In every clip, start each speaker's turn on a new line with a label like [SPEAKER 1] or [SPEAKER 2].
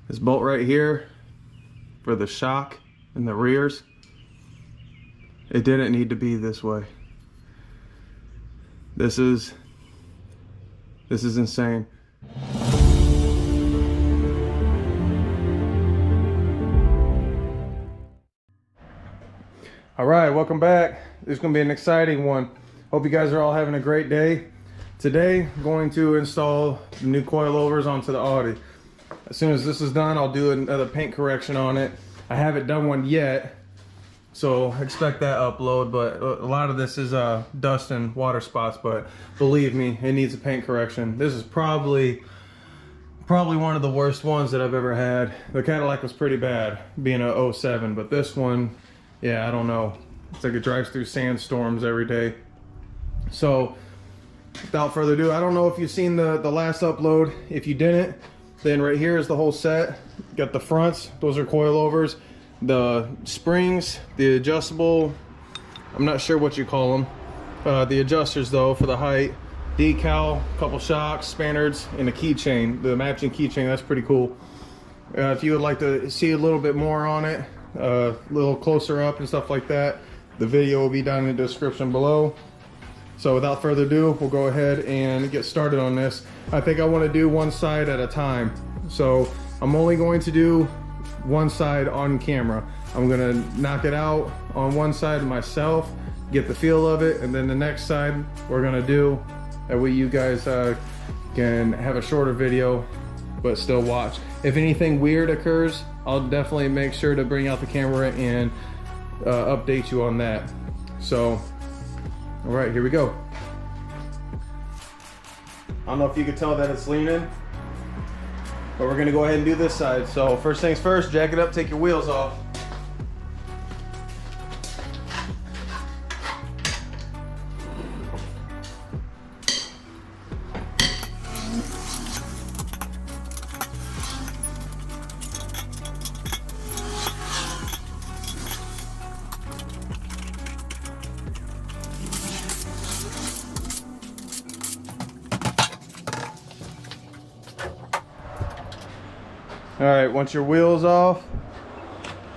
[SPEAKER 1] This bolt right here for the shock in the rears, it didn't need to be this way. This is insane. All right, welcome back. This is gonna be an exciting one. Hope you guys are all having a great day. Today, I'm going to install the new coilovers onto the Audi. As soon as this is done, I'll do another paint correction on it. I haven't done one yet, so expect that upload, but a lot of this is dust and water spots, but believe me, it needs a paint correction. This is probably one of the worst ones that I've ever had. The Cadillac was pretty bad, being a 07, but this one, yeah, I don't know. It's like it drives through sandstorms every day. So, without further ado, I don't know if you've seen the last upload. If you didn't, then right here is the whole set. Got the fronts, those are coilovers. The springs, the adjustable, I'm not sure what you call them. The adjusters though, for the height, decal, couple shocks, spanners, and a keychain. The matching keychain, that's pretty cool. If you would like to see a little bit more on it, a little closer up and stuff like that, the video will be down in the description below. So without further ado, we'll go ahead and get started on this. I think I want to do one side at a time. So I'm only going to do one side on camera. I'm gonna knock it out on one side myself, get the feel of it, and then the next side we're gonna do. That way you guys can have a shorter video, but still watch. If anything weird occurs, I'll definitely make sure to bring out the camera and update you on that. So, all right, here we go. I don't know if you can tell that it's leaning, but we're gonna go ahead and do this side. So first things first, jack it up, take your wheels off. All right, once your wheel's off,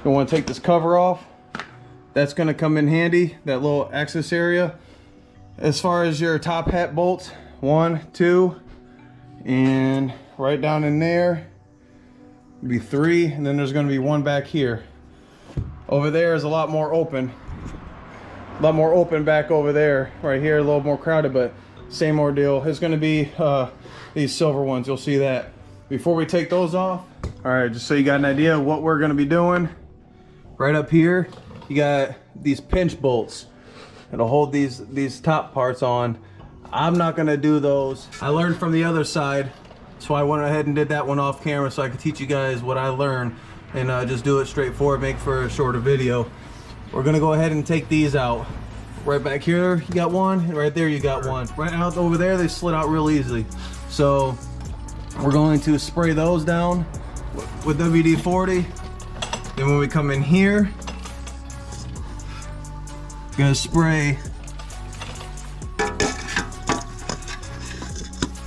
[SPEAKER 1] you want to take this cover off. That's going to come in handy, that little access area. As far as your top hat bolts, 1, 2, and right down in there, be 3, and then there's going to be 1 back here. Over there is a lot more open. A lot more open back over there. Right here, a little more crowded, but same ordeal. It's going to be these silver ones, you'll see that. Before we take those off, all right, just so you got an idea of what we're gonna be doing, right up here, you got these pinch bolts that'll hold these top parts on. I'm not gonna do those. I learned from the other side, so I went ahead and did that one off camera so I could teach you guys what I learned and just do it straightforward, make for a shorter video. We're gonna go ahead and take these out. Right back here, you got one, and right there you got one. Right out over there, they slid out real easily. So, we're going to spray those down with WD-40. Then when we come in here, gonna spray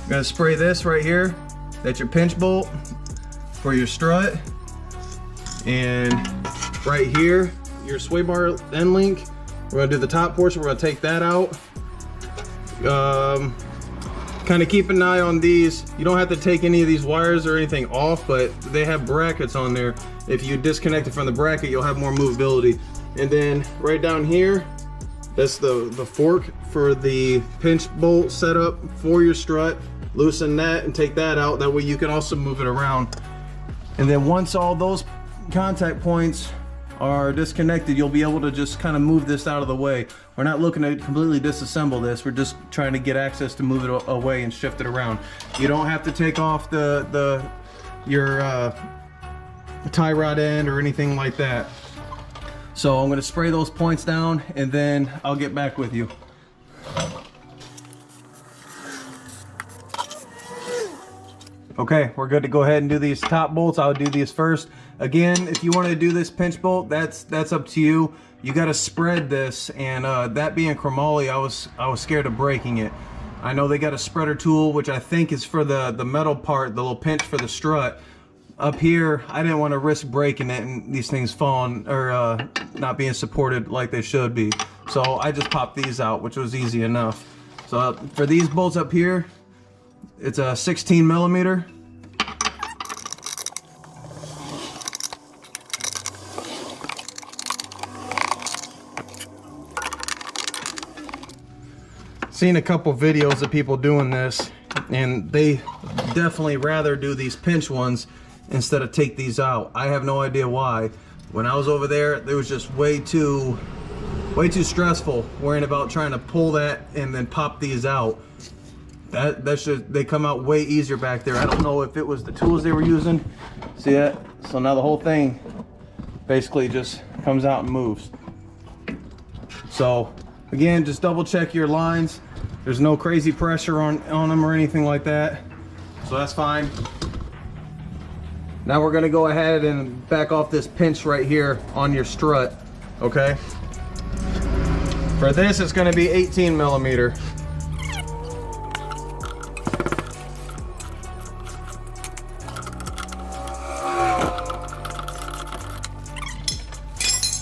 [SPEAKER 1] this right here. That's your pinch bolt for your strut. And right here, your sway bar end link. We're gonna do the top portion, we're gonna take that out. Kind of keep an eye on these. You don't have to take any of these wires or anything off, but they have brackets on there. If you disconnect it from the bracket, you'll have more movability. And then right down here, that's the fork for the pinch bolt setup for your strut. Loosen that and take that out. That way you can also move it around. And then once all those contact points are disconnected, you'll be able to just kind of move this out of the way. We're not looking to completely disassemble this. We're just trying to get access to move it away and shift it around. You don't have to take off your tie rod end or anything like that. So I'm going to spray those points down and then I'll get back with you. Okay, we're good to go ahead and do these top bolts. I'll do these first. Again, if you want to do this pinch bolt, that's up to you. You got to spread this, and that being chromoly, I was scared of breaking it. I know they got a spreader tool, which I think is for the metal part, the little pinch for the strut. up here, I didn't want to risk breaking it and these things falling or not being supported like they should be. So I just popped these out, which was easy enough. So for these bolts up here, it's a 16 millimeter. Seen a couple videos of people doing this, and they definitely rather do these pinch ones instead of take these out. I have no idea why. When I was over there, it was just way too stressful worrying about trying to pull that and then pop these out. They come out way easier back there. I don't know if it was the tools they were using. See that? So now the whole thing basically just comes out and moves. So again, just double check your lines. There's no crazy pressure on them or anything like that. So that's fine. Now we're gonna go ahead and back off this pinch right here on your strut, okay? For this, it's gonna be 18 millimeter.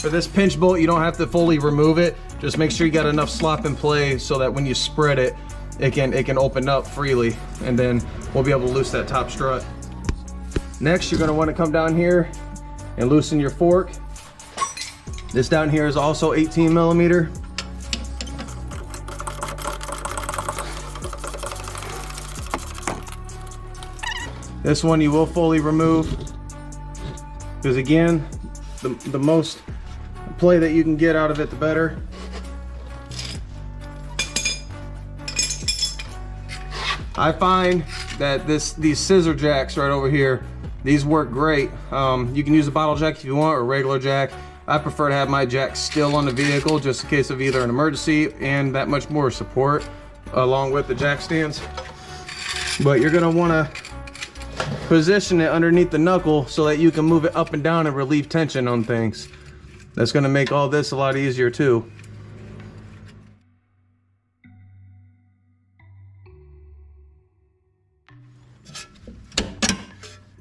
[SPEAKER 1] For this pinch bolt, you don't have to fully remove it. Just make sure you got enough slop in play so that when you spread it, it can open up freely, and then we'll be able to loose that top strut. Next, you're going to want to come down here and loosen your fork. This down here is also 18 millimeter. This one you will fully remove, because again, the most play that you can get out of it, the better. I find that these scissor jacks right over here, these work great. You can use a bottle jack if you want, or a regular jack. I prefer to have my jack still on the vehicle just in case of either an emergency and that much more support along with the jack stands. But you're gonna wanna position it underneath the knuckle so that you can move it up and down and relieve tension on things. That's gonna make all this a lot easier too.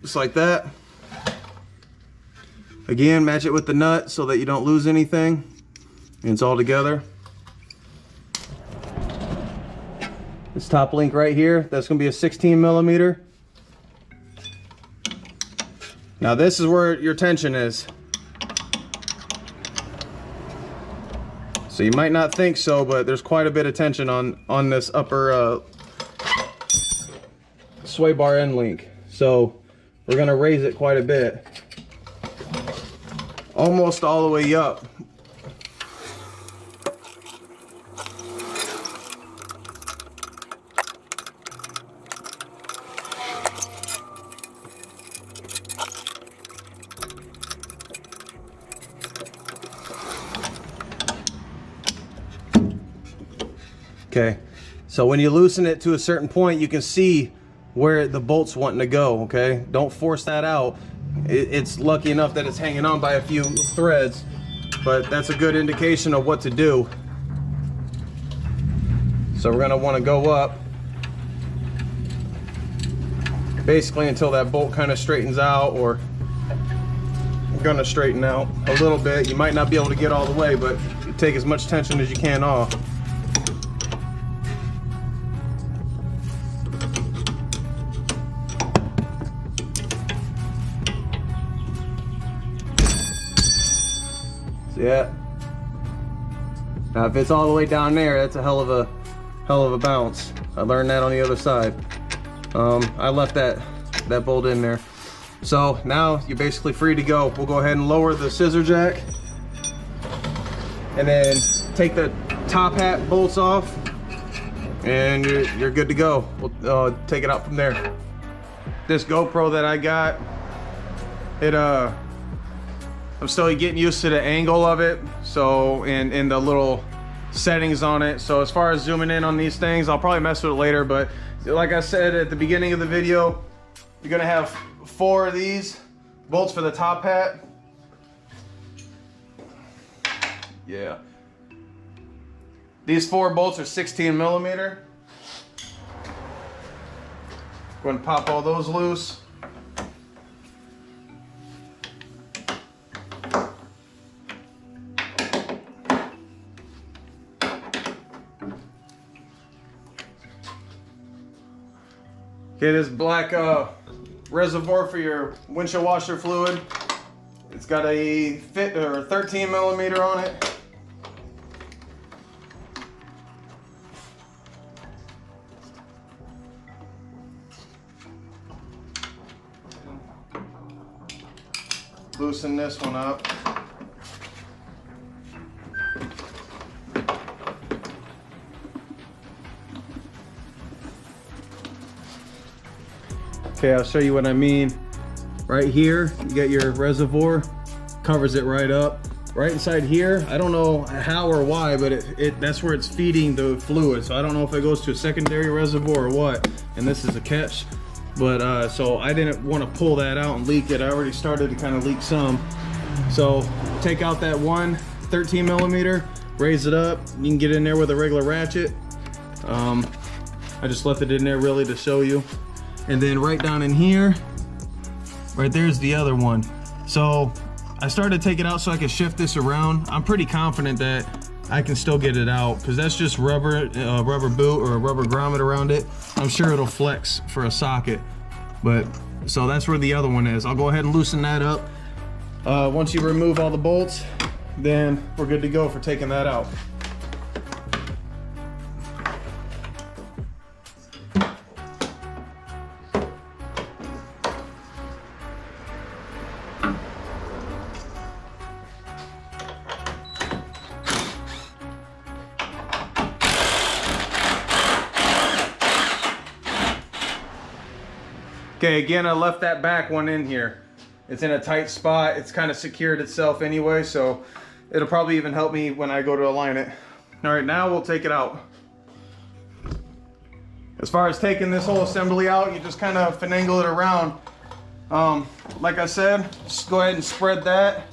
[SPEAKER 1] Just like that. Again, match it with the nut so that you don't lose anything. And it's all together. This top link right here, that's gonna be a 16 millimeter. Now this is where your tension is. So you might not think so, but there's quite a bit of tension on this upper sway bar end link. So we're gonna raise it quite a bit. Almost all the way up. Okay, so when you loosen it to a certain point, you can see where the bolt's wanting to go, okay? Don't force that out. It's lucky enough that it's hanging on by a few threads, but that's a good indication of what to do. So we're gonna wanna go up basically until that bolt kind of straightens out, or gonna straighten out a little bit. You might not be able to get all the way, but you take as much tension as you can off. Yeah. Now if it's all the way down there, that's a hell of a bounce. I learned that on the other side. I left that bolt in there. So now you're basically free to go. We'll go ahead and lower the scissor jack, and then take the top hat bolts off, and you're good to go. We'll take it out from there. This GoPro that I got, I'm still getting used to the angle of it, so and the little settings on it. So as far as zooming in on these things, I'll probably mess with it later, but like I said at the beginning of the video, you're gonna have 4 of these bolts for the top hat. Yeah. These 4 bolts are 16 millimeter. Go ahead and pop all those loose. Okay, this black reservoir for your windshield washer fluid. It's got a 13 millimeter on it. Loosen this one up. Okay, I'll show you what I mean. Right here, you got your reservoir, covers it right up. Right inside here, I don't know how or why, but that's where it's feeding the fluid. So I don't know if it goes to a secondary reservoir or what, and this is a catch. But so I didn't want to pull that out and leak it. I already started to kind of leak some. So take out that one 13 millimeter, raise it up. You can get in there with a regular ratchet. I just left it in there really to show you. And then right down in here, right there's the other one. So I started to take it out so I could shift this around. I'm pretty confident that I can still get it out because that's just rubber boot or a rubber grommet around it. I'm sure it'll flex for a socket. But so that's where the other one is. I'll go ahead and loosen that up. Once you remove all the bolts, then we're good to go for taking that out. Okay, again, I left that back one in here. It's in a tight spot. It's kind of secured itself anyway, so it'll probably even help me when I go to align it. All right, now we'll take it out. As far as taking this whole assembly out, you just kind of finagle it around. Like I said, just go ahead and spread that.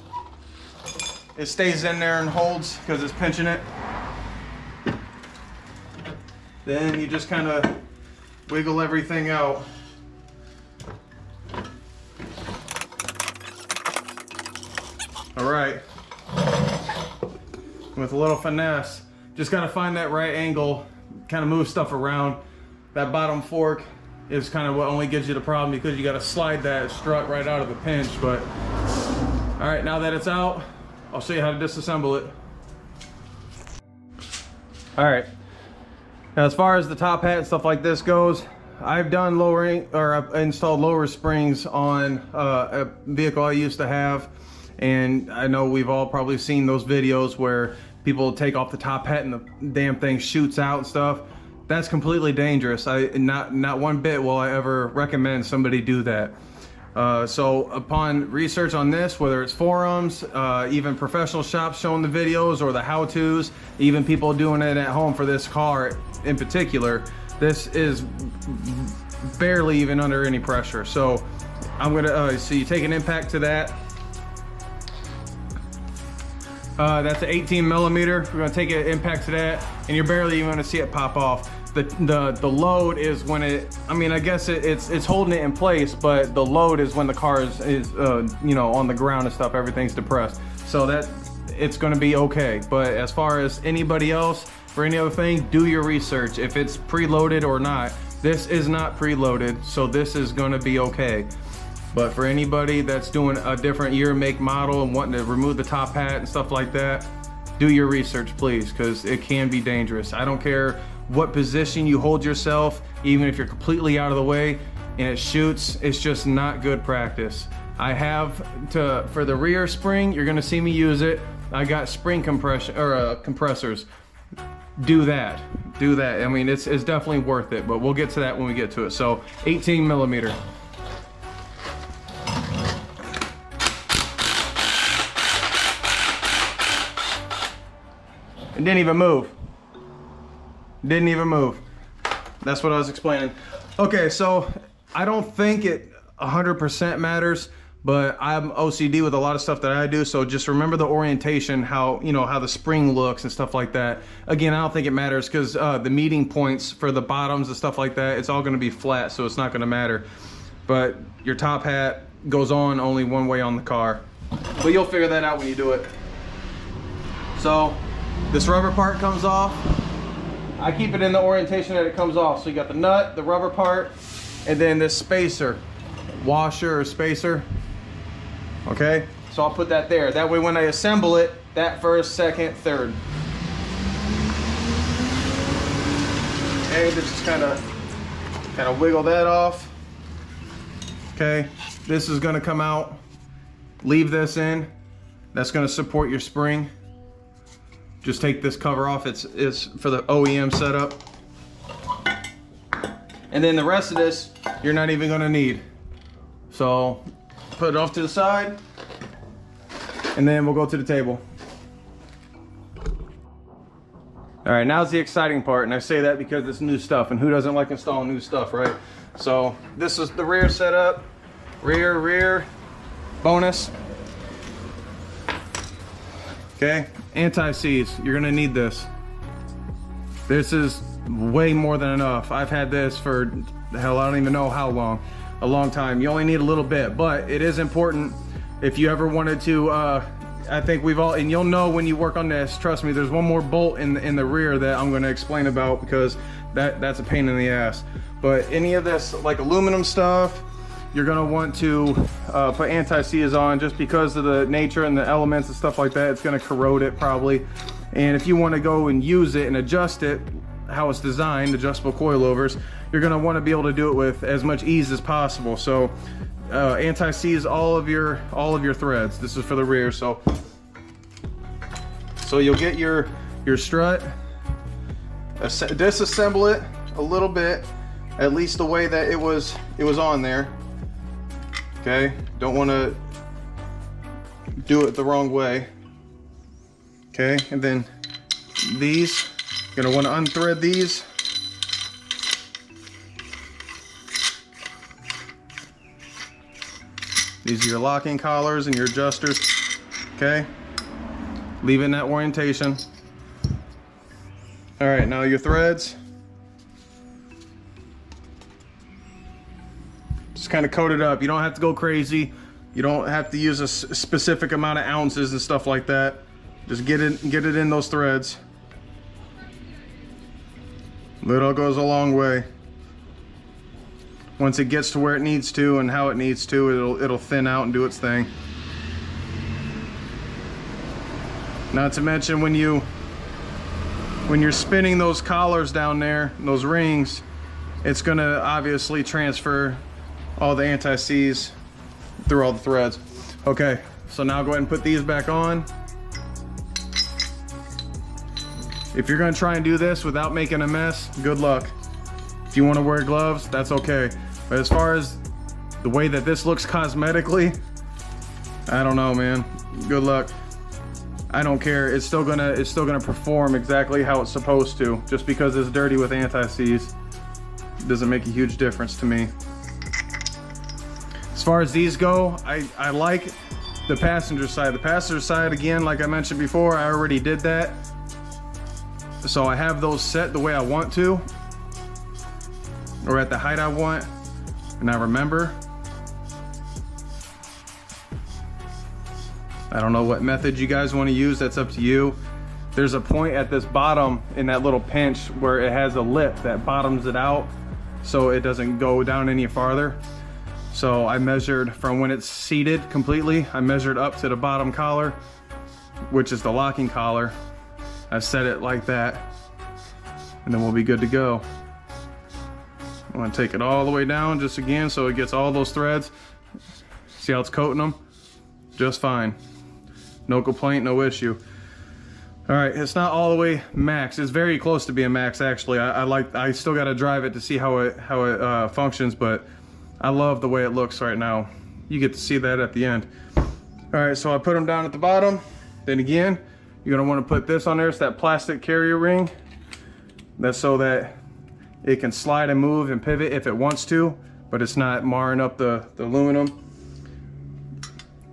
[SPEAKER 1] It stays in there and holds because it's pinching it. Then you just kind of wiggle everything out. All right, with a little finesse, just gotta find that right angle, kind of move stuff around. That bottom fork is kind of what only gives you the problem because you gotta slide that strut right out of the pinch. But all right, now that it's out, I'll show you how to disassemble it. All right, now as far as the top hat and stuff like this goes, I've done lowering, or I've installed lower springs on a vehicle I used to have. And I know we've all probably seen those videos where people take off the top hat and the damn thing shoots out and stuff. That's completely dangerous. Not one bit will I ever recommend somebody do that. So upon research on this, whether it's forums, even professional shops showing the videos or the how-tos, even people doing it at home for this car in particular, this is barely even under any pressure. So I'm gonna, so you take an impact to that. That's an 18 millimeter. We're gonna take an impact to that, and you're barely even gonna see it pop off. The load is when it, I mean, I guess it's holding it in place, but the load is when the car is you know, on the ground and stuff, everything's depressed. So that, it's gonna be okay. But as far as anybody else, for any other thing, do your research. If it's preloaded or not, this is not preloaded, so this is gonna be okay. But for anybody that's doing a different year, make, model and wanting to remove the top hat and stuff like that, do your research, please, because it can be dangerous. I don't care what position you hold yourself, even if you're completely out of the way and it shoots, it's just not good practice. I have to, for the rear spring, you're gonna see me use it. I got spring compression, or compressors. Do that. I mean, it's definitely worth it, but we'll get to that when we get to it. So 18 millimeter. It didn't even move. Didn't even move. That's what I was explaining. Okay, so I don't think it 100% matters, but I'm OCD with a lot of stuff that I do. So just remember the orientation, how, you know, how the spring looks and stuff like that. Again, I don't think it matters because the meeting points for the bottoms and stuff like that, it's all gonna be flat, so it's not gonna matter. But your top hat goes on only one way on the car. But you'll figure that out when you do it. So this rubber part comes off. I keep it in the orientation that it comes off. So you got the nut, the rubber part, and then this spacer, washer or spacer. Okay, so I'll put that there. That way when I assemble it, that first, second, third. Okay, just kind of wiggle that off. Okay, this is gonna come out. Leave this in. That's gonna support your spring. Just take this cover off. It's for the OEM setup. And then the rest of this, you're not even gonna need. So put it off to the side, and then we'll go to the table. All right, now's the exciting part, and I say that because it's new stuff, and who doesn't like installing new stuff, right? So this is the rear setup, rear bonus. Okay, anti-seize, you're gonna need this. This is way more than enough. I've had this for, hell, I don't even know how long. A long time. You only need a little bit, but it is important if you ever wanted to, I think we've all, and you'll know when you work on this, trust me, there's one more bolt in the rear that I'm gonna explain about, because that's a pain in the ass. But any of this, like aluminum stuff, you're gonna want to put anti-seize on, just because of the nature and the elements and stuff like that. It's gonna corrode it probably. And if you wanna go and use it and adjust it, how it's designed, adjustable coilovers, you're gonna wanna be able to do it with as much ease as possible. So anti-seize all of your threads. This is for the rear. So you'll get your strut, disassemble it a little bit, at least the way that it was on there. Okay, don't want to do it the wrong way. Okay, and then these, you're gonna want to unthread these. These are your locking collars and your adjusters. Okay, leave it in that orientation. All right, now your threads. Just kind of coat it up. You don't have to go crazy. You don't have to use a specific amount of ounces and stuff like that. Just get it in those threads. Little goes a long way. Once it gets to where it needs to and how it needs to, it'll thin out and do its thing. Not to mention when you're spinning those collars down there, those rings, it's gonna obviously transfer all the anti-seize through all the threads. Okay, so now go ahead and put these back on. If you're gonna try and do this without making a mess, good luck. If you wanna wear gloves, that's okay. But as far as the way that this looks cosmetically, I don't know, man. Good luck. I don't care. It's still gonna perform exactly how it's supposed to. Just because it's dirty with anti-seize doesn't make a huge difference to me. As far as these go, I like the passenger side. The passenger side, again, like I mentioned before, I already did that. So I have those set the way I want to, or at the height I want, and I remember. I don't know what method you guys want to use, that's up to you. There's a point at this bottom in that little pinch where it has a lip that bottoms it out so it doesn't go down any farther. So I measured from when it's seated completely, I measured up to the bottom collar, which is the locking collar. I set it like that, and then we'll be good to go. I'm gonna take it all the way down just again so it gets all those threads. See how it's coating them? Just fine. No complaint, no issue. All right, it's not all the way max. It's very close to being max, actually. I still gotta drive it to see how it functions, but I love the way it looks right now. You get to see that at the end. All right, so I put them down at the bottom. Then again, you're gonna wanna put this on there. It's that plastic carrier ring. That's so that it can slide and move and pivot if it wants to, but it's not marring up the aluminum.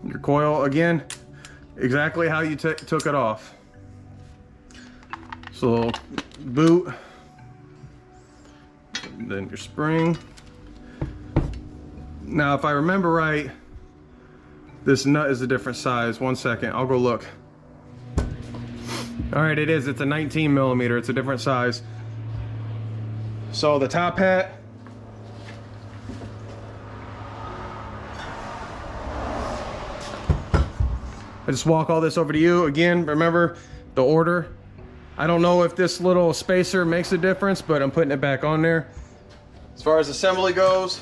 [SPEAKER 1] Your coil, again, exactly how you took it off. So boot, then your spring. Now, if I remember right, this nut is a different size. 1 second, I'll go look. All right, it is. It's a 19 millimeter. It's a different size. So the top hat, I just walk all this over to you. Again, remember the order. I don't know if this little spacer makes a difference, but I'm putting it back on there. As far as assembly goes,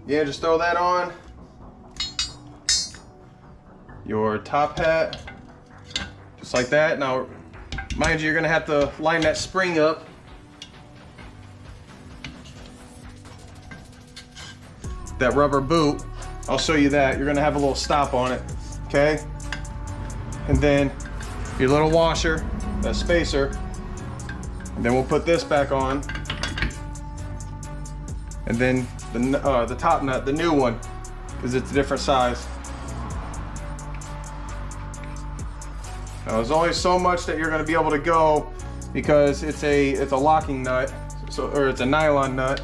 [SPEAKER 1] yeah, just throw that on. Your top hat, just like that. Now, mind you, you're gonna have to line that spring up. That rubber boot, I'll show you that. You're gonna have a little stop on it, okay? And then your little washer, that spacer, and then we'll put this back on. And then the top nut, the new one, because it's a different size. Now, there's only so much that you're going to be able to go because it's a locking nut, or it's a nylon nut.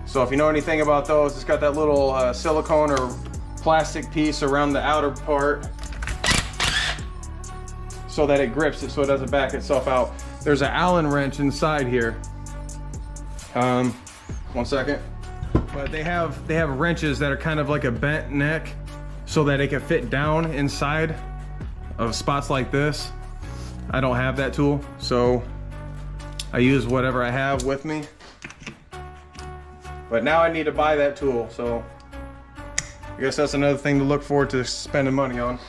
[SPEAKER 1] So if you know anything about those, it's got that little silicone or plastic piece around the outer part so that it grips it so it doesn't back itself out. There's an Allen wrench inside here. 1 second. But they have wrenches that are kind of like a bent neck so that it can fit down inside of spots like this. I don't have that tool, so I use whatever I have with me. But now I need to buy that tool, so I guess that's another thing to look forward to spending money on.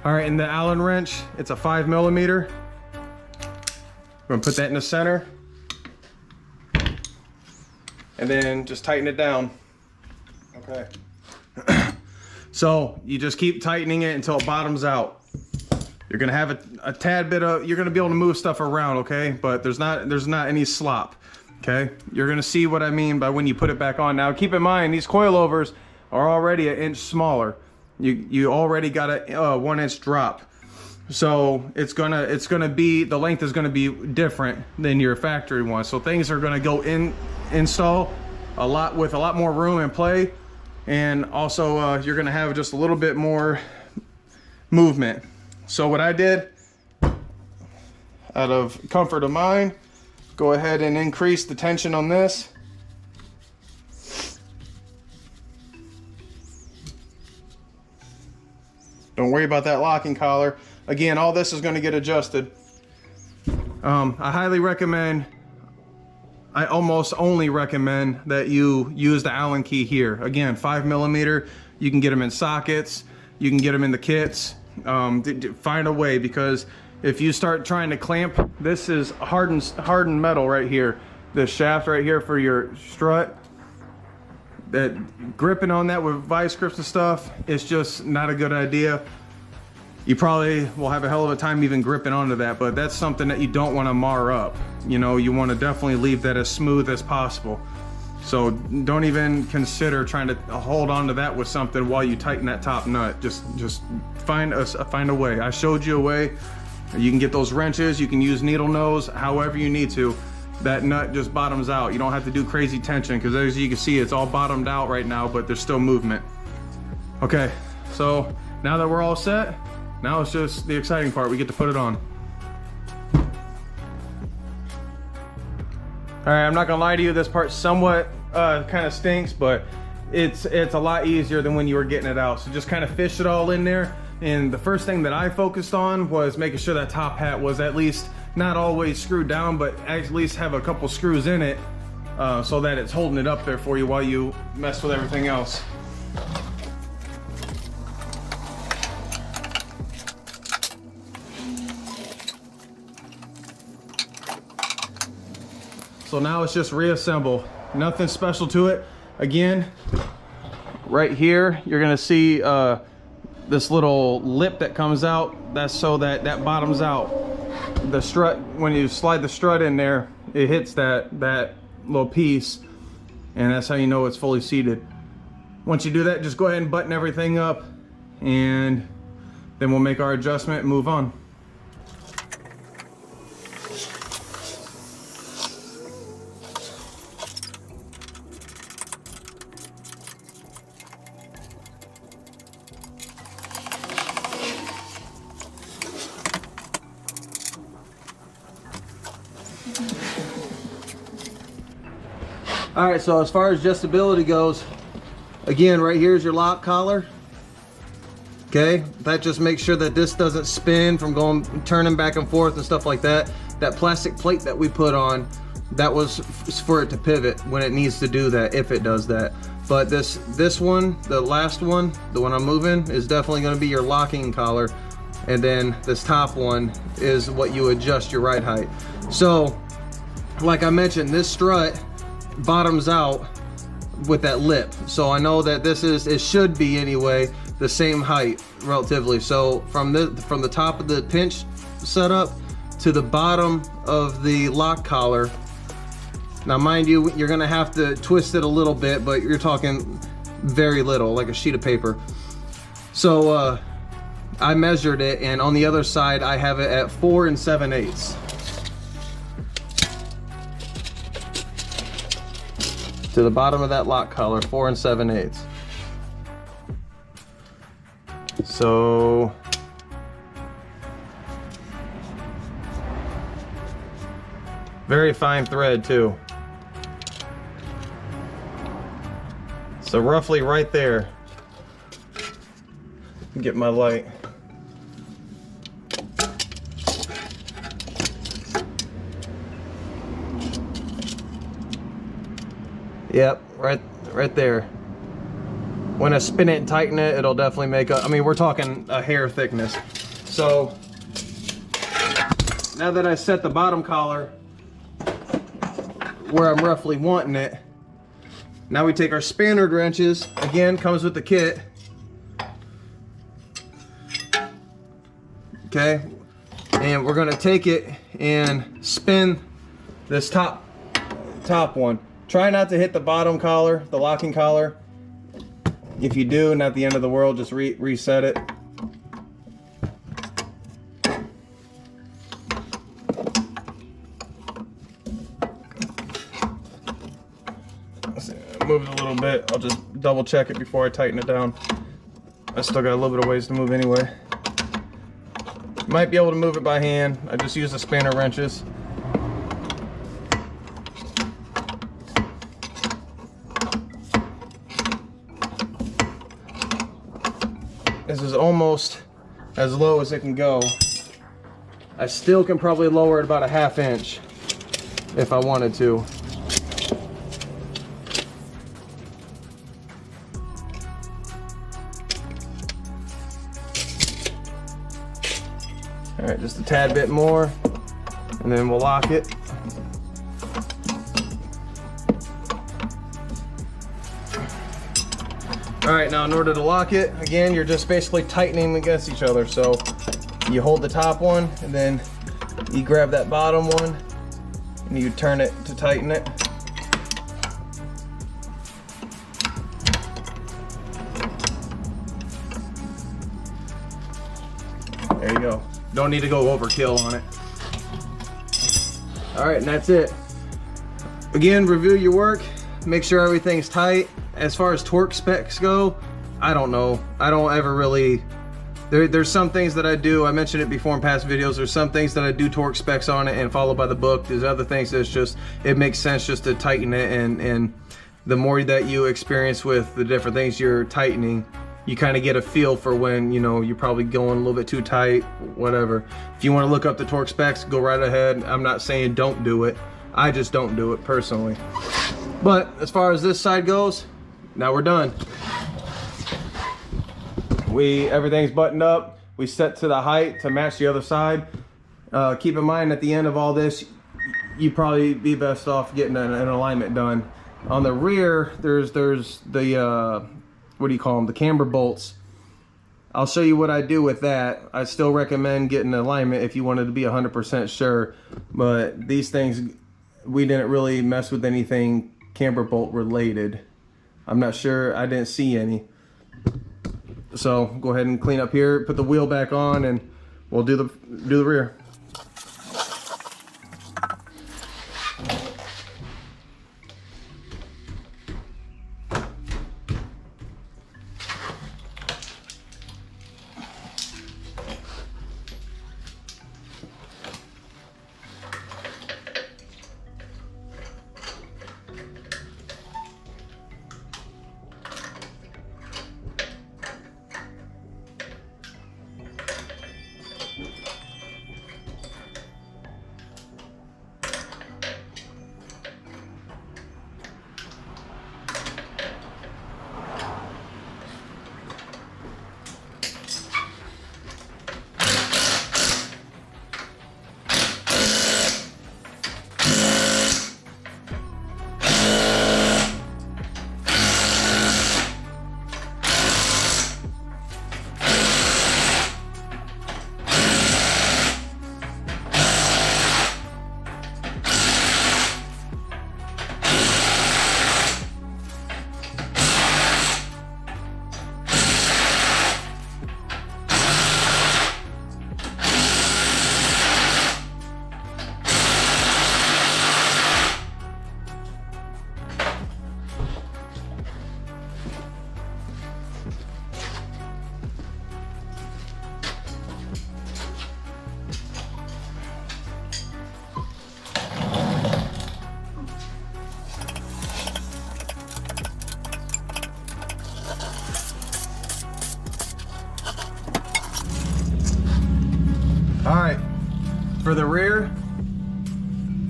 [SPEAKER 1] All right, and the Allen wrench, it's a 5mm. We're gonna put that in the center. And then just tighten it down. Okay. So you just keep tightening it until it bottoms out. You're gonna have a tad bit of, you're gonna be able to move stuff around, okay? But there's not any slop, okay? You're gonna see what I mean by when you put it back on. Now keep in mind, these coilovers are already an inch smaller. You already got a 1 inch drop. So it's gonna be, the length is gonna be different than your factory one. So things are gonna go install a lot with a lot more room and play, and also you're gonna have just a little bit more movement. So what I did, out of comfort of mind, go ahead and increase the tension on this. Don't worry about that locking collar. Again, all this is going to get adjusted. I highly recommend, I almost only recommend that you use the Allen key here. Again, 5mm, you can get them in sockets, you can get them in the kits. Find a way, because if you start trying to clamp, this is hardened metal right here. This shaft right here for your strut, that gripping on that with vice grips and stuff, it's just not a good idea. You probably will have a hell of a time even gripping onto that, but that's something that you don't want to mar up. You know, you want to definitely leave that as smooth as possible. So don't even consider trying to hold on to that with something while you tighten that top nut. Just find a way. I showed you a way. You can get those wrenches, you can use needle nose, however you need to. That nut just bottoms out. You don't have to do crazy tension, because as you can see, it's all bottomed out right now, but there's still movement. Okay, so now that we're all set, now it's just the exciting part. We get to put it on. All right, I'm not gonna lie to you, this part somewhat kind of stinks, but it's a lot easier than when you were getting it out. So just kind of fish it all in there. And the first thing that I focused on was making sure that top hat was at least not always screwed down, but at least have a couple screws in it so that it's holding it up there for you while you mess with everything else. So now it's just reassemble. Nothing special to it. Again, right here, you're gonna see this little lip that comes out. That's so that bottoms out. The strut, when you slide the strut in there, it hits that little piece, and that's how you know it's fully seated. Once you do that, just go ahead and button everything up, and then we'll make our adjustment and move on. All right, so as far as adjustability goes, Again, right here is your lock collar. Okay, that just makes sure that this doesn't spin from turning back and forth and stuff like that. That plastic plate that we put on, that was for it to pivot when it needs to do that, if it does that. But this one, the last one, the one I'm moving, is definitely going to be your locking collar. And then this top one is what you adjust your ride height. So, like I mentioned, this strut bottoms out with that lip. So I know that it should be anyway, the same height relatively. So from the top of the pinch setup to the bottom of the lock collar. Now mind you, you're gonna have to twist it a little bit, but you're talking very little, like a sheet of paper. So I measured it, and on the other side I have it at 4 7/8. To the bottom of that lock collar, 4 7/8. So very fine thread too. So roughly right there. Get my light. Yep, right there. When I spin it and tighten it, it'll definitely make I mean, we're talking a hair thickness. So now that I set the bottom collar where I'm roughly wanting it, now we take our Spaniard wrenches. Again, comes with the kit. Okay, and we're gonna take it and spin this top one. Try not to hit the bottom collar, the locking collar. If you do, not the end of the world, just reset it. Move it a little bit. I'll just double check it before I tighten it down. I still got a little bit of ways to move anyway. Might be able to move it by hand. I just use the spanner wrenches. This is almost as low as it can go. I still can probably lower it about a ½ inch if I wanted to. All right, just a tad bit more, and then we'll lock it. All right, now in order to lock it, again, you're just basically tightening against each other. So you hold the top one, and then you grab that bottom one, and you turn it to tighten it. There you go. Don't need to go overkill on it. All right, and that's it. Again, review your work. Make sure everything's tight. As far as torque specs go, I don't know. I don't ever really... There's some things that I do. I mentioned it before in past videos. There's some things that I do torque specs on it and follow by the book. There's other things that's just, it makes sense just to tighten it. And the more that you experience with the different things you're tightening, you kind of get a feel for when, you know, you're probably going a little bit too tight, whatever. If you want to look up the torque specs, go right ahead. I'm not saying don't do it. I just don't do it personally. But as far as this side goes, now we're done. Everything's buttoned up. We set to the height to match the other side. Keep in mind at the end of all this, you'd probably be best off getting an alignment done. On the rear, there's the what do you call them? The camber bolts. I'll show you what I do with that. I still recommend getting an alignment if you wanted to be 100% sure. But these things, we didn't really mess with anything camber bolt related. I'm not sure, I didn't see any. So go ahead and clean up here, put the wheel back on, and we'll do the rear.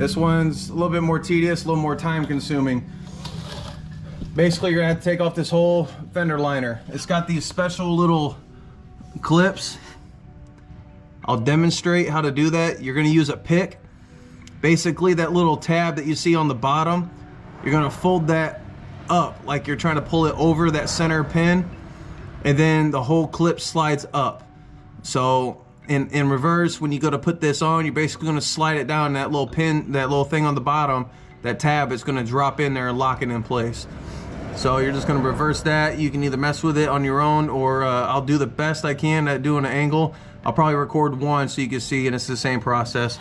[SPEAKER 1] This one's a little bit more tedious, a little more time consuming. Basically, you're gonna have to take off this whole fender liner. It's got these special little clips. I'll demonstrate how to do that. You're gonna use a pick. Basically, that little tab that you see on the bottom, you're gonna fold that up like you're trying to pull it over that center pin, and then the whole clip slides up. So in reverse, when you go to put this on, you're basically gonna slide it down, that little pin, that little thing on the bottom, that tab is gonna drop in there and lock it in place. So you're just gonna reverse that. You can either mess with it on your own, or I'll do the best I can at doing an angle. I'll probably record one so you can see, and it's the same process.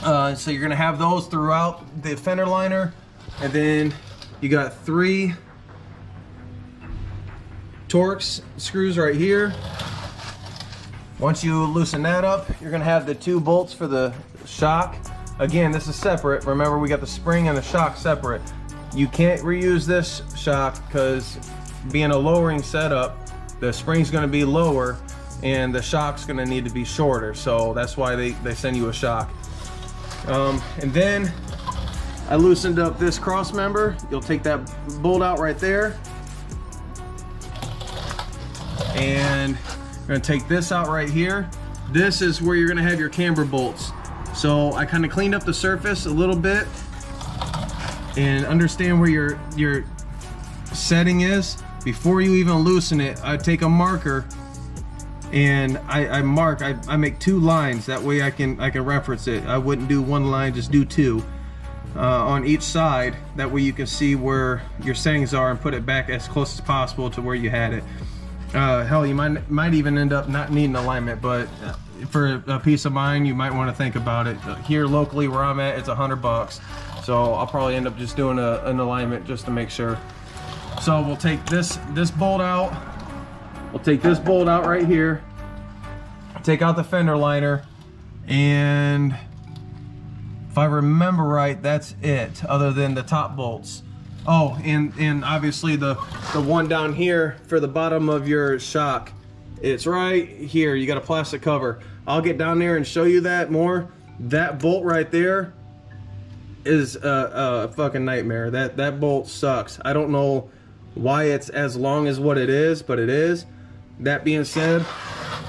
[SPEAKER 1] So you're gonna have those throughout the fender liner, and then you got 3 Torx screws right here. Once you loosen that up, you're gonna have the 2 bolts for the shock. Again, this is separate. Remember, we got the spring and the shock separate. You can't reuse this shock because being a lowering setup, the spring's gonna be lower and the shock's gonna need to be shorter. So that's why they send you a shock. And then I loosened up this cross member. You'll take that bolt out right there. And you're gonna take this out right here. This is where you're gonna have your camber bolts. So I kind of cleaned up the surface a little bit and understand where your setting is. Before you even loosen it, I take a marker and I make 2 lines. That way I can reference it. I wouldn't do 1 line, just do 2 on each side. That way you can see where your settings are and put it back as close as possible to where you had it. Hell, you might even end up not needing alignment, but for a peace of mind, you might want to think about it. Here locally where I'm at, it's $100. So I'll probably end up just doing an alignment just to make sure. So we'll take this bolt out. We'll take this bolt out right here. Take out the fender liner, and if I remember right, that's it, other than the top bolts. Oh, and obviously the one down here for the bottom of your shock, it's right here. You got a plastic cover. I'll get down there and show you that more. That bolt right there is a fucking nightmare. That bolt sucks. I don't know why it's as long as what it is, but it is. That being said,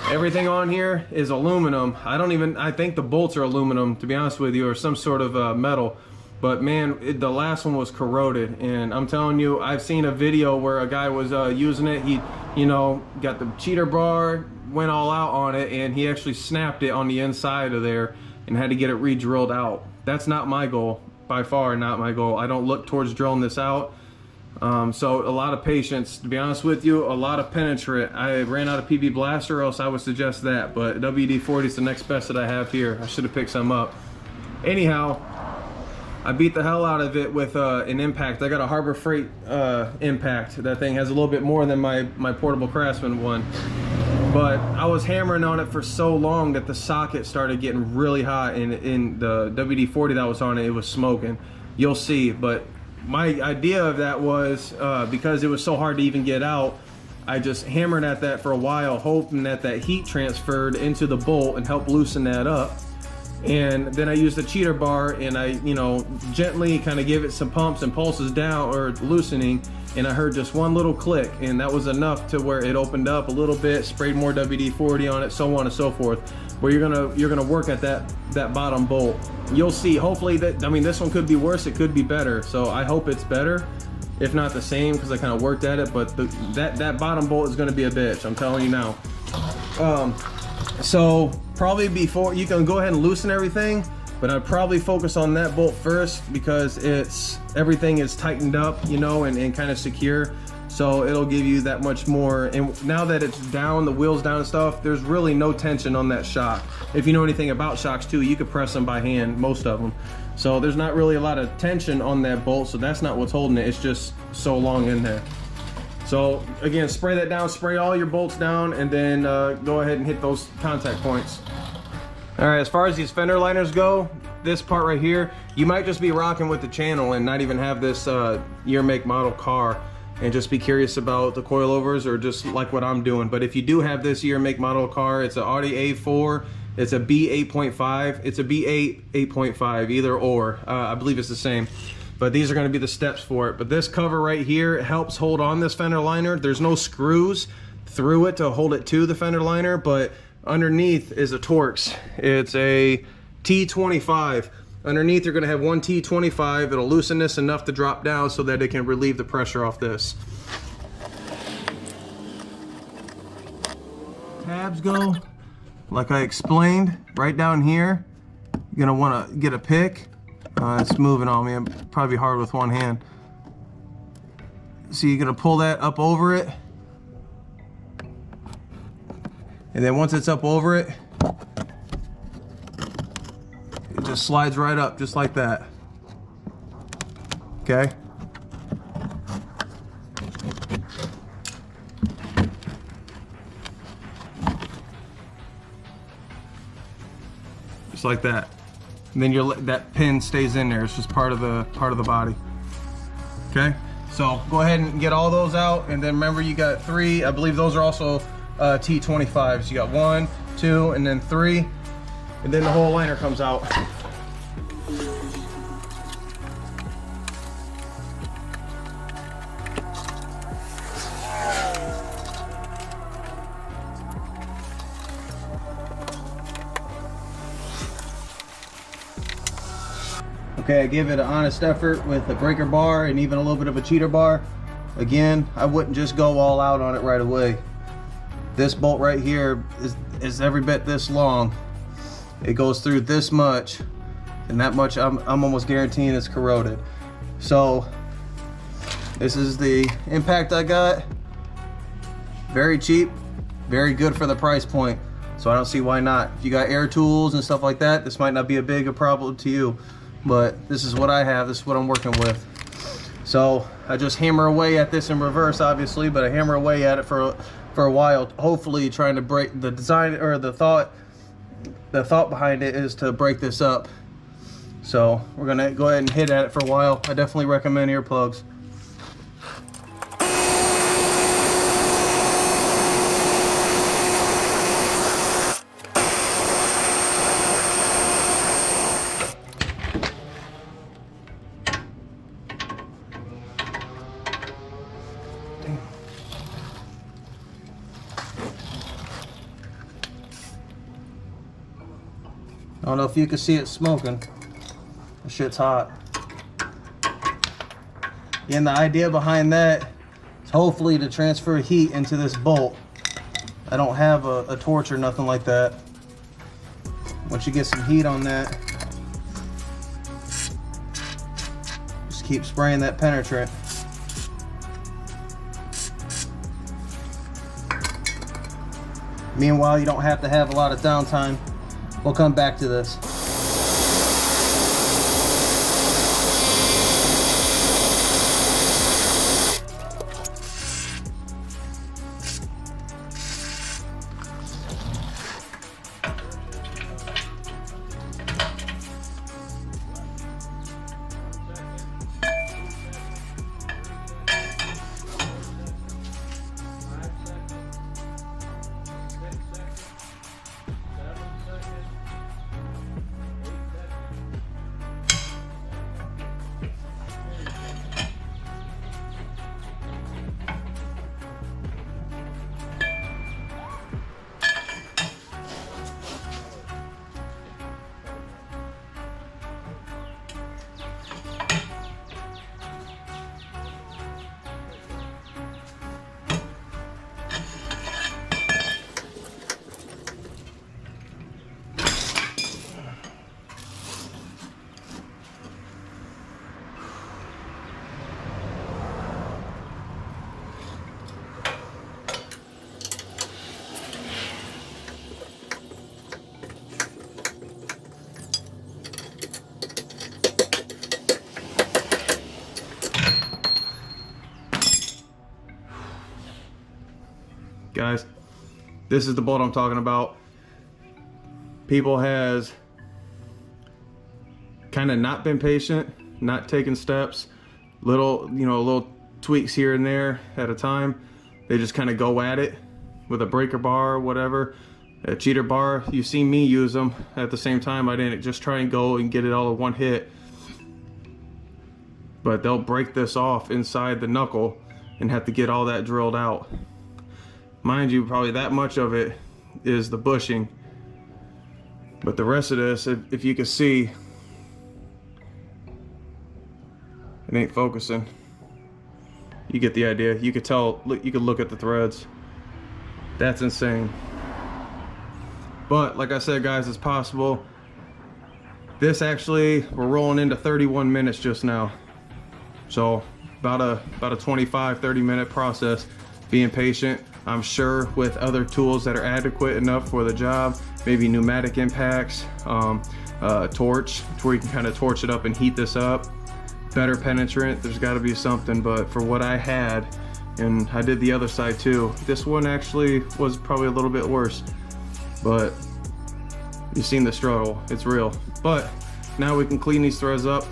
[SPEAKER 1] everything on here is aluminum. I think the bolts are aluminum, to be honest with you, or some sort of metal. But man, the last one was corroded, and I'm telling you, I've seen a video where a guy was using it. He, got the cheater bar, went all out on it, and he actually snapped it on the inside of there and had to get it re-drilled out. That's not my goal, by far not my goal. I don't look towards drilling this out. So a lot of patience, to be honest with you, a lot of penetrant. I ran out of PB Blaster, or else I would suggest that, but WD-40 is the next best that I have here. I should have picked some up. Anyhow, I beat the hell out of it with an impact. I got a Harbor Freight impact. That thing has a little bit more than my Portable Craftsman one. But I was hammering on it for so long that the socket started getting really hot, and in the WD-40 that was on it, it was smoking. You'll see, but my idea of that was because it was so hard to even get out, I just hammered at that for a while, hoping that heat transferred into the bolt and helped loosen that up. And then I used the cheater bar, and I, gently kind of give it some pumps and pulses down, or loosening, and I heard just one little click, and that was enough to where it opened up a little bit, sprayed more WD-40 on it, so on and so forth. Where you're gonna work at that bottom bolt. You'll see. Hopefully this one could be worse. It could be better. So I hope it's better, if not the same, because I kind of worked at it. But that bottom bolt is going to be a bitch. I'm telling you now. So probably before you can go ahead and loosen everything, but I'd probably focus on that bolt first because everything is tightened up, and kind of secure. So it'll give you that much more. And now that it's down, the wheel's down and stuff, there's really no tension on that shock. If you know anything about shocks too, you could press them by hand, most of them. So there's not really a lot of tension on that bolt, so that's not what's holding it. It's just so long in there. So again, spray that down, spray all your bolts down, and then go ahead and hit those contact points. All right, as far as these fender liners go, this part right here, you might just be rocking with the channel and not even have this year, make, model car, and just be curious about the coilovers, or just like what I'm doing. But if you do have this year, make, model car, it's an Audi A4. It's a B8.5. It's a B8 8.5, either or. I believe it's the same. But these are going to be the steps for it. But this cover right here helps hold on this fender liner. There's no screws through it to hold it to the fender liner, but underneath is a Torx. It's a T25. Underneath you're going to have one T25. It'll loosen this enough to drop down so that it can relieve the pressure off this. Tabs go like I explained right down here. You're gonna want to get a pick. It's moving on me. It'd probably be hard with one hand. So you're gonna pull that up over it, and then once it's up over it, it just slides right up just like that. Okay. Just like that, and then that pin stays in there. It's just part of the body. Okay, so go ahead and get all those out, and then remember you got 3. I believe those are also T25s. You got 1, 2, and then 3, and then the whole liner comes out. Okay, I give it an honest effort with a breaker bar and even a little bit of a cheater bar. Again, I wouldn't just go all out on it right away. This bolt right here is every bit this long. It goes through this much, and that much I'm almost guaranteeing it's corroded. So this is the impact I got. Very cheap, very good for the price point. So I don't see why not. If you got air tools and stuff like that, this might not be a big problem to you. But this is what I have, this is what I'm working with. So I just hammer away at this in reverse, obviously, but I hammer away at it for a while, hopefully trying to break the design, or the thought behind it is to break this up. So we're gonna go ahead and hit at it for a while. I definitely recommend earplugs. I don't know if you can see it smoking. The shit's hot. And the idea behind that is hopefully to transfer heat into this bolt. I don't have a torch or nothing like that. Once you get some heat on that, just keep spraying that penetrant. Meanwhile, you don't have to have a lot of downtime. We'll come back to this. Guys, this is the bolt I'm talking about. People has kind of not been patient, not taking steps, little tweaks here and there at a time. They just kind of go at it with a breaker bar or whatever. A cheater bar, you've seen me use them. At the same time, I didn't just try and go and get it all in one hit. But they'll break this off inside the knuckle and have to get all that drilled out. Mind you, probably that much of it is the bushing. But the rest of this, if you can see, it ain't focusing. You get the idea. You could tell, you could look at the threads. That's insane. But like I said, guys, it's possible. This actually, we're rolling into 31 minutes just now. So about a 25-30 minute process. Being patient. I'm sure with other tools that are adequate enough for the job, maybe pneumatic impacts, torch, where you can kind of torch it up and heat this up. Better penetrant, there's got to be something. But for what I had, and I did the other side too, this one actually was probably a little bit worse. But you've seen the struggle, it's real. But now we can clean these threads up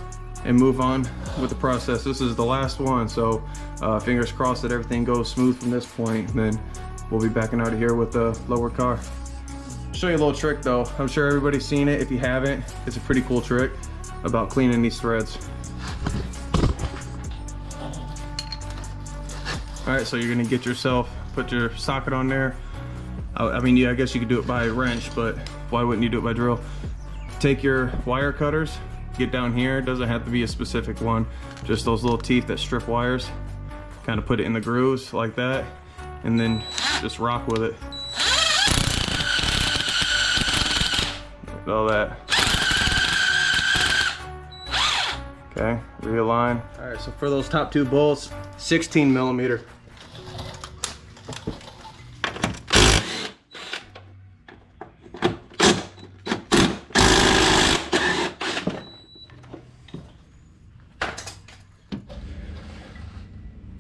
[SPEAKER 1] and move on with the process. This is the last one, so fingers crossed that everything goes smooth from this point, and then we'll be backing out of here with the lower car. I'll show you a little trick though. I'm sure everybody's seen it. If you haven't, it's a pretty cool trick about cleaning these threads. All right, so you're gonna get yourself, put your socket on there. I mean, yeah, I guess you could do it by a wrench, but why wouldn't you do it by drill? Take your wire cutters, get down here. It doesn't have to be a specific one, just those little teeth that strip wires. Kind of put it in the grooves like that, and then just rock with it. Like all that. Okay, realign. All right, so for those top two bolts, 16 millimeter.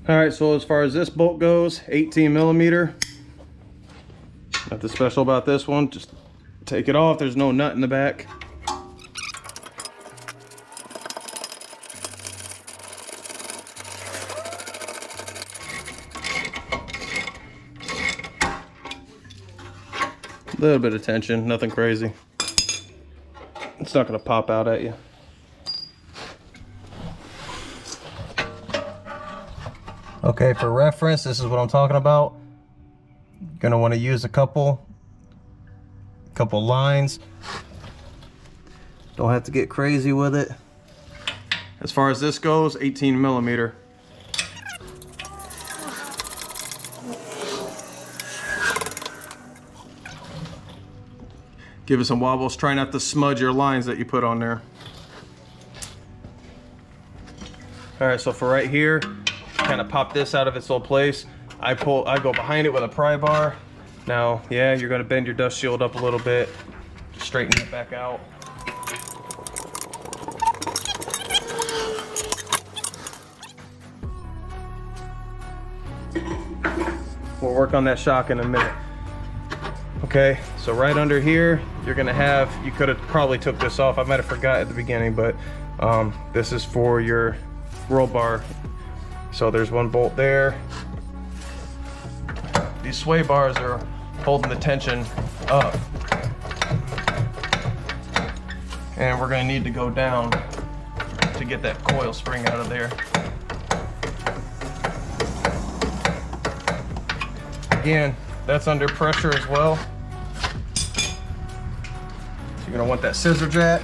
[SPEAKER 1] All right, so as far as this bolt goes, 18 millimeter. Nothing special about this one, just take it off. There's no nut in the back. A little bit of tension, nothing crazy. It's not gonna pop out at you. Okay, for reference, this is what I'm talking about. You're gonna want to use a couple lines. Don't have to get crazy with it. As far as this goes, 18 millimeter. Give it some wobbles. Try not to smudge your lines that you put on there. All right, so for right here, kind of pop this out of its old place. I go behind it with a pry bar. Now, yeah, you're gonna bend your dust shield up a little bit. Just straighten it back out. We'll work on that shock in a minute. Okay, so right under here, you're gonna have, you could have probably took this off. I might have forgot at the beginning, but this is for your roll bar. So there's one bolt there. These sway bars are holding the tension up. And we're gonna need to go down to get that coil spring out of there. Again, that's under pressure as well. So you're gonna want that scissor jack.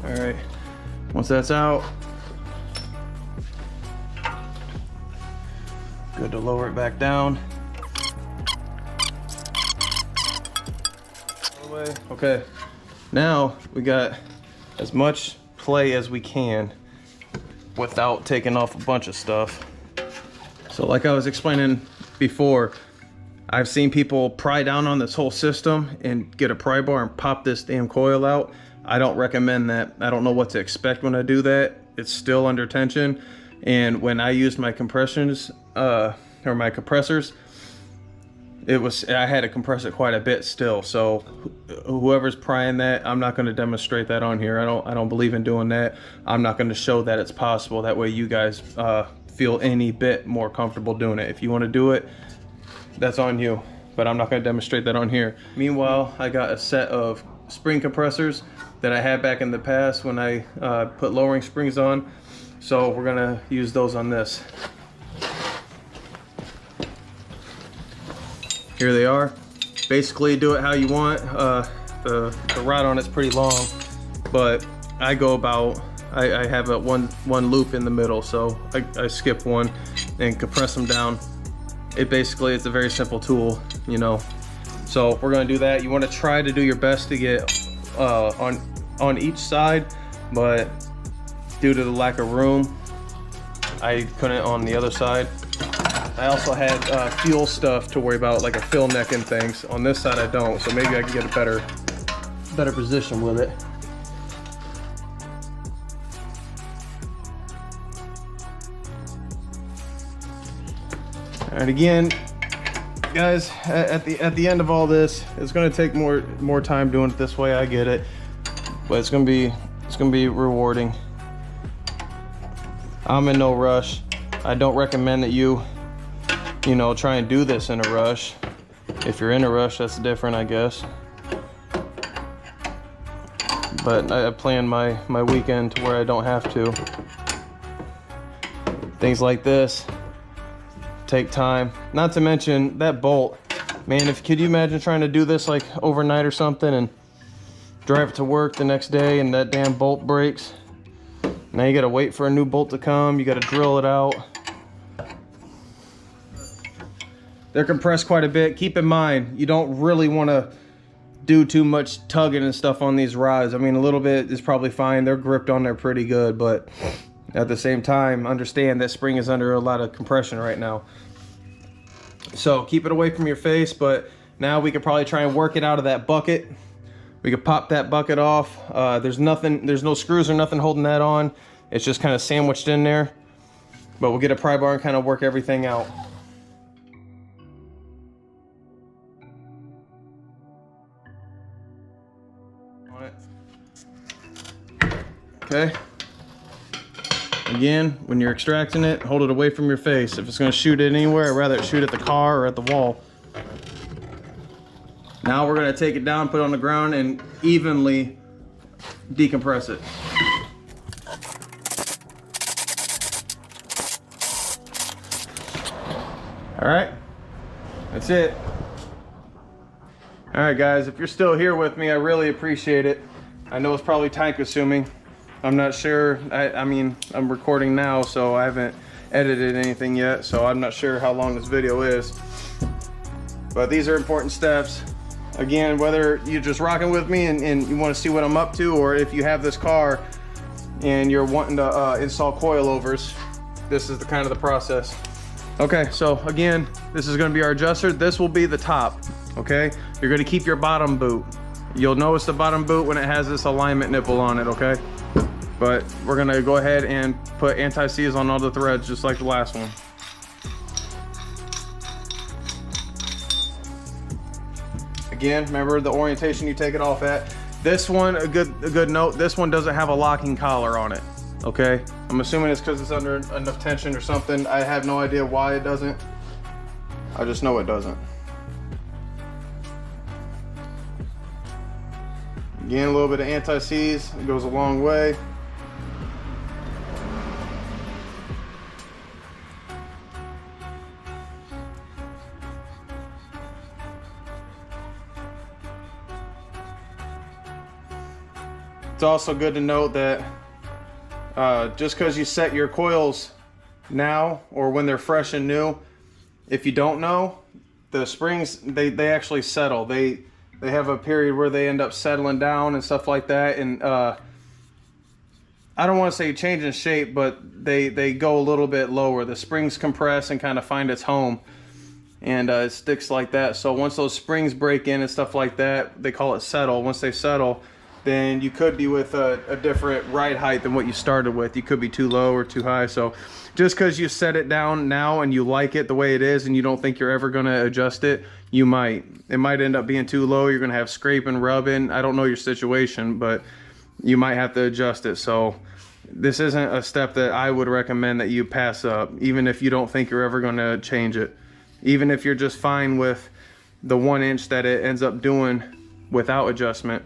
[SPEAKER 1] All right, once that's out, good to lower it back down. Okay, now we got as much play as we can without taking off a bunch of stuff. So like I was explaining before, I've seen people pry down on this whole system and get a pry bar and pop this damn coil out. I don't recommend that. I don't know what to expect when I do that. It's still under tension. And when I used my compressions, or my compressors, I had to compress it quite a bit still. So whoever's prying that, I'm not going to demonstrate that on here. I don't believe in doing that. I'm not going to show that it's possible. That way you guys feel any bit more comfortable doing it. If you want to do it, that's on you, but I'm not going to demonstrate that on here. Meanwhile, I got a set of spring compressors that I had back in the past when I put lowering springs on, so we're going to use those on this. Here they are. Basically do it how you want. The rod on it's pretty long, but I go about, I have a one loop in the middle, so I skip one and compress them down. It's a very simple tool, you know. So we're gonna do that. You wanna try to do your best to get on each side, but due to the lack of room, I couldn't on the other side. I also had fuel stuff to worry about, like a fill neck and things. On this side I don't, so maybe I can get a better position with it. And again, guys, at the end of all this, it's going to take more time doing it this way. I get it, but it's going to be rewarding. I'm in no rush. I don't recommend that you know, try and do this in a rush. If you're in a rush, that's different, I guess. But I plan my weekend to where I don't have to. Things like this take time. Not to mention that bolt, man. Could you imagine trying to do this like overnight or something and drive it to work the next day and that damn bolt breaks? Now you gotta wait for a new bolt to come. You gotta drill it out. They're compressed quite a bit. Keep in mind, you don't really want to do too much tugging and stuff on these rods. I mean, a little bit is probably fine. They're gripped on there pretty good, but at the same time, understand that spring is under a lot of compression right now. So keep it away from your face, but now we could probably try and work it out of that bucket. We could pop that bucket off. There's no screws or nothing holding that on. It's just kind of sandwiched in there, but we'll get a pry bar and kind of work everything out. Okay. Again, when you're extracting it, hold it away from your face. If it's going to shoot it anywhere, I'd rather it shoot at the car or at the wall. Now we're going to take it down, put it on the ground, and evenly decompress it. All right, that's it. All right, guys, if you're still here with me, I really appreciate it. I know it's probably time consuming. I'm not sure. I mean, I'm recording now, so I haven't edited anything yet, so I'm not sure how long this video is. But these are important steps. Again, whether you're just rocking with me and you want to see what I'm up to, or if you have this car and you're wanting to install coilovers, this is the kind of the process. Okay, so again, this is going to be our adjuster. This will be the top, okay? You're going to keep your bottom boot. You'll notice the bottom boot when it has this alignment nipple on it, okay? But we're gonna go ahead and put anti-seize on all the threads just like the last one. Again, remember the orientation you take it off at. This one, a good note, this one doesn't have a locking collar on it, okay? I'm assuming it's because it's under enough tension or something. I have no idea why it doesn't. I just know it doesn't. Again, a little bit of anti-seize, it goes a long way. It's also good to note that just because you set your coils now or when they're fresh and new, if you don't know, the springs, they actually settle. They have a period where they end up settling down and stuff like that, and I don't want to say changing shape, but they go a little bit lower. The springs compress and kind of find its home, and it sticks like that. So once those springs break in and stuff like that, they call it settle. Once they settle, then you could be with a different ride height than what you started with. You could be too low or too high. So just because you set it down now and you like it the way it is and you don't think you're ever going to adjust it, you might. It might end up being too low. You're going to have scraping, rubbing. I don't know your situation, but you might have to adjust it. So this isn't a step that I would recommend that you pass up, even if you don't think you're ever going to change it. Even if you're just fine with the 1 inch that it ends up doing without adjustment,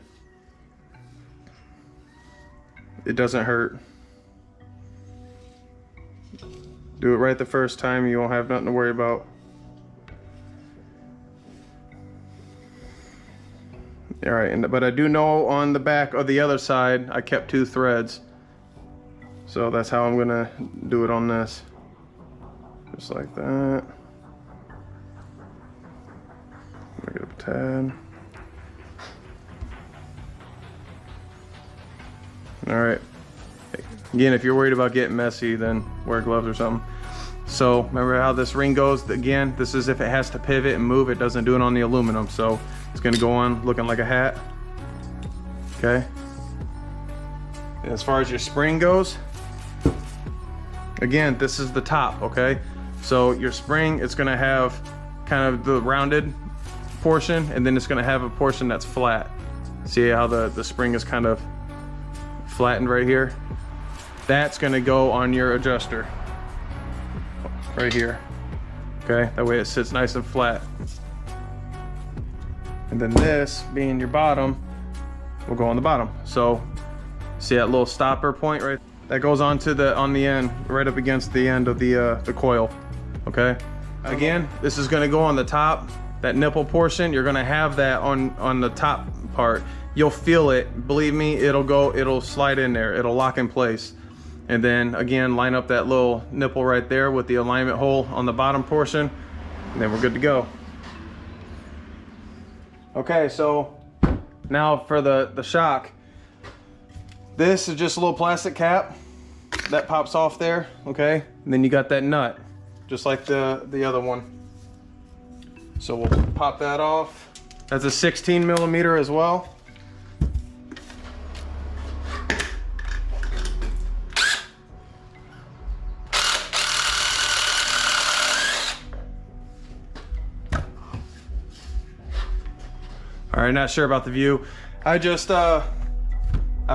[SPEAKER 1] it doesn't hurt. Do it right the first time, you won't have nothing to worry about. All right, but I do know on the back of the other side, I kept 2 threads. So that's how I'm gonna do it on this. Just like that. Make it up a tad. All right. Again, if you're worried about getting messy, then wear gloves or something. So remember how this ring goes? Again, this is if it has to pivot and move, it doesn't do it on the aluminum. So it's gonna go on looking like a hat. Okay. And as far as your spring goes, again, this is the top, okay? So your spring, it's gonna have kind of the rounded portion, and then it's gonna have a portion that's flat. See how the spring is kind of flattened right here? That's gonna go on your adjuster right here. Okay, that way it sits nice and flat. And then this, being your bottom, will go on the bottom. So see that little stopper point right? That goes on the end, right up against the end of the coil. Okay. Again, this is gonna go on the top. That nipple portion, you're gonna have that on the top part. You'll feel it. Believe me, it'll slide in there. It'll lock in place. And then again, line up that little nipple right there with the alignment hole on the bottom portion, and then we're good to go. Okay, so now for the shock. This is just a little plastic cap that pops off there, okay? And then you got that nut, just like the other one. So we'll pop that off. That's a 16 millimeter as well. All right, not sure about the view. I just I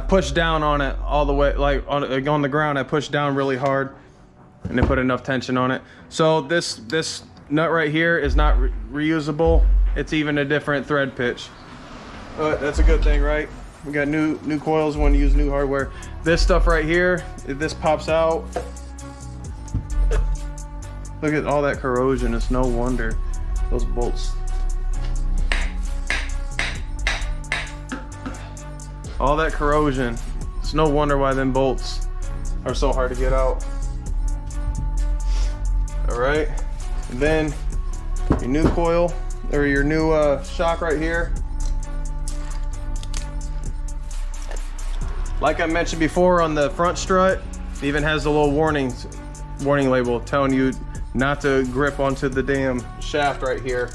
[SPEAKER 1] pushed down on it all the way, like on the ground. I pushed down really hard, and then put enough tension on it. So this nut right here is not reusable. It's even a different thread pitch. But that's a good thing, right? We got new coils. Want to use new hardware. This stuff right here, if this pops out, look at all that corrosion. It's no wonder those bolts. All that corrosion. It's no wonder why them bolts are so hard to get out. All right, and then your new coil, or your new shock right here. Like I mentioned before, on the front strut, it even has a little warning label telling you not to grip onto the damn shaft right here.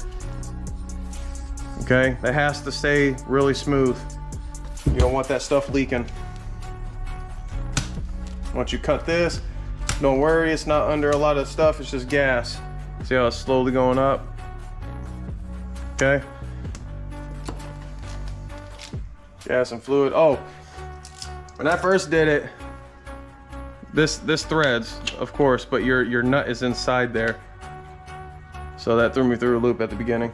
[SPEAKER 1] Okay, that has to stay really smooth. You don't want that stuff leaking. Once you cut this, don't worry, it's not under a lot of stuff, it's just gas. See how it's slowly going up? Okay. Gas and fluid. Oh, when I first did it, this threads, of course, but your nut is inside there. So that threw me through a loop at the beginning.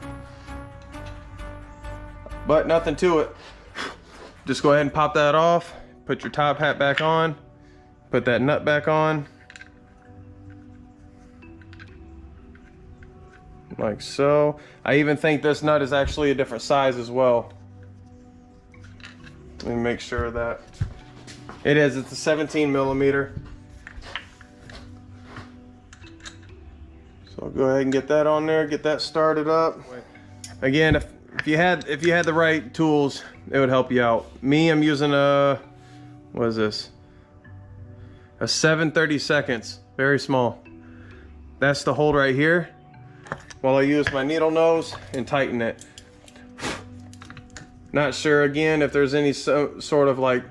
[SPEAKER 1] But nothing to it. Just go ahead and pop that off, put your top hat back on, put that nut back on, like so. I even think this nut is actually a different size as well. Let me make sure of that. It is, it's a 17 millimeter. So I'll go ahead and get that on there, get that started up. Again, if you had the right tools, it would help you out. Me, I'm using a, what is this? A 7/32, very small. That's the hold right here. While I use my needle nose and tighten it. Not sure again if there's any sort of like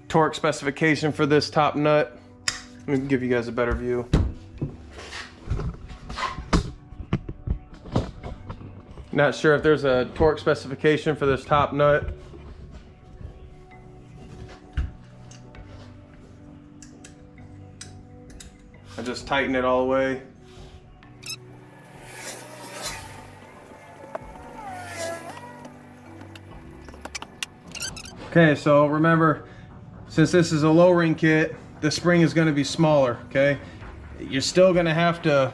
[SPEAKER 1] torque specification for this top nut. Let me give you guys a better view. Not sure if there's a torque specification for this top nut. I just tighten it all the way. Okay, so remember, since this is a low ring kit, the spring is going to be smaller, okay? You're still going to have to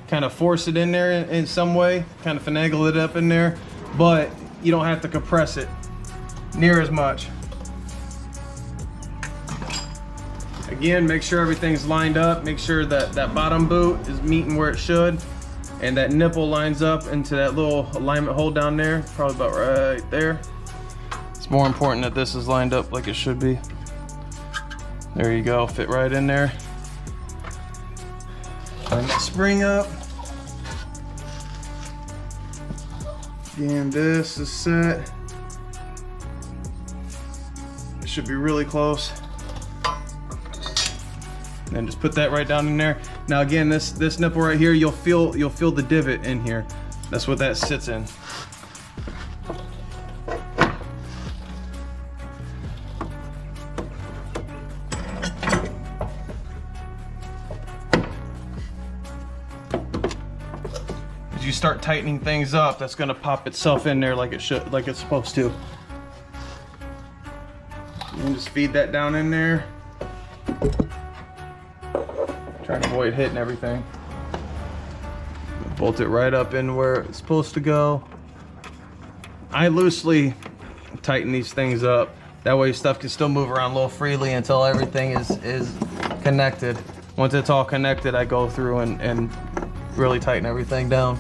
[SPEAKER 1] kind of force it in there in some way, kind of finagle it up in there, but you don't have to compress it near as much. Again, make sure everything's lined up. Make sure that that bottom boot is meeting where it should, and that nipple lines up into that little alignment hole down there, probably about right there. It's more important that this is lined up like it should be. There you go, fit right in there. Line that spring up. Again, this is set. It should be really close. And just put that right down in there. Now again, this nipple right here, you'll feel the divot in here. That's what that sits in. As you start tightening things up, that's gonna pop itself in there like it should, like it's supposed to. And just feed that down in there. Trying to avoid hitting everything. Bolt it right up in where it's supposed to go. I loosely tighten these things up. That way stuff can still move around a little freely until everything is connected. Once it's all connected, I go through and really tighten everything down.